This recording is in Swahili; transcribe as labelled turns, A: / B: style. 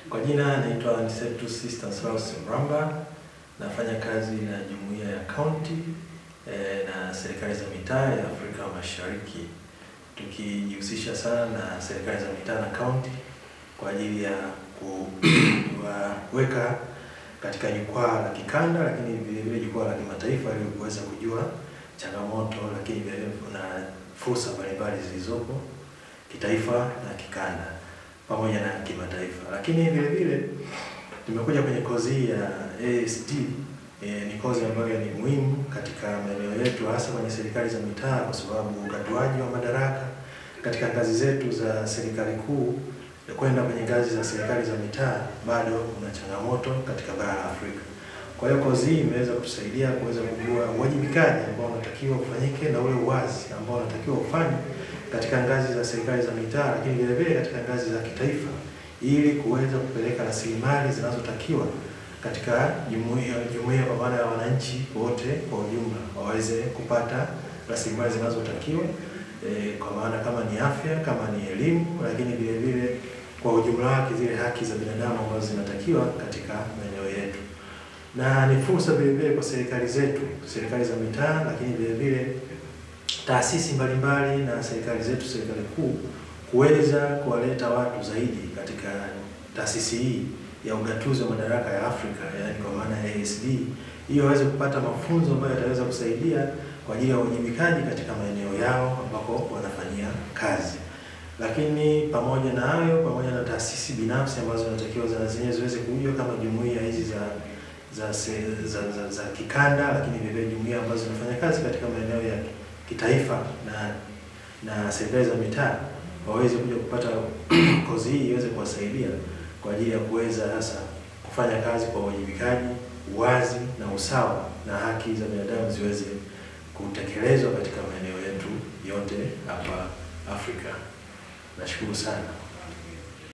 A: Kwa jina naitwa Nicetus Stanislaus Mramba, nafanya kazi na jumuiya ya kaunti na serikali za mitaa ya Afrika Mashariki, tukijihusisha sana na serikali za mitaa na kaunti kwa ajili ya kuweka katika jukwaa la kikanda, lakini vile jukwaa la kimataifa ili kuweza kujua changamoto lakini vile na fursa mbalimbali zilizopo kitaifa na kikanda pamoja na kimataifa. Lakini vile tumekuja kwenye kozi ya ASD. Ni kozi ambayo ni muhimu katika maeneo yetu, hasa kwenye serikali za mitaa, kwa sababu ukatuaji wa madaraka katika ngazi zetu za serikali kuu kwenda kwenye ngazi za serikali za mitaa bado kuna changamoto katika bara la Afrika. Kwa hiyo kozi hii imeweza kutusaidia kuweza kujua uwajibikaji ambao unatakiwa kufanyike na ule uwazi ambao unatakiwa ufanye katika ngazi za serikali za mitaa, lakini vile katika ngazi za kitaifa, ili kuweza kupeleka rasilimali zinazotakiwa katika jumuiya kwa maana ya wananchi wote kwa ujumla waweze kupata rasilimali zinazotakiwa, kwa maana kama ni afya, kama ni elimu, lakini vile kwa ujumla wake zile haki za binadamu ambazo zinatakiwa katika maeneo yetu. Na ni fursa vile kwa serikali zetu, serikali za mitaa, lakini vile taasisi mbalimbali na serikali zetu, serikali kuu, kuweza kuwaleta watu zaidi katika taasisi hii ya ugatuzi wa madaraka ya Afrika, yani kwa maana ya ASD, ili waweze kupata mafunzo ambayo yataweza kusaidia kwa ajili ya uwajibikaji katika maeneo yao ambako wanafanyia kazi. Lakini pamoja na hayo, pamoja na taasisi binafsi ambazo zinatakiwa zenyewe ziweze kujua kama jumuiya hizi za kikanda, lakini vile jumuiya ambazo zinafanya kazi katika maeneo ya kitaifa na serikali za mitaa waweze kuja kupata kozi hii iweze kuwasaidia kwa ajili ya kuweza hasa kufanya kazi kwa uwajibikaji, uwazi na usawa, na haki za binadamu ziweze kutekelezwa katika maeneo yetu yote hapa Afrika. Nashukuru sana.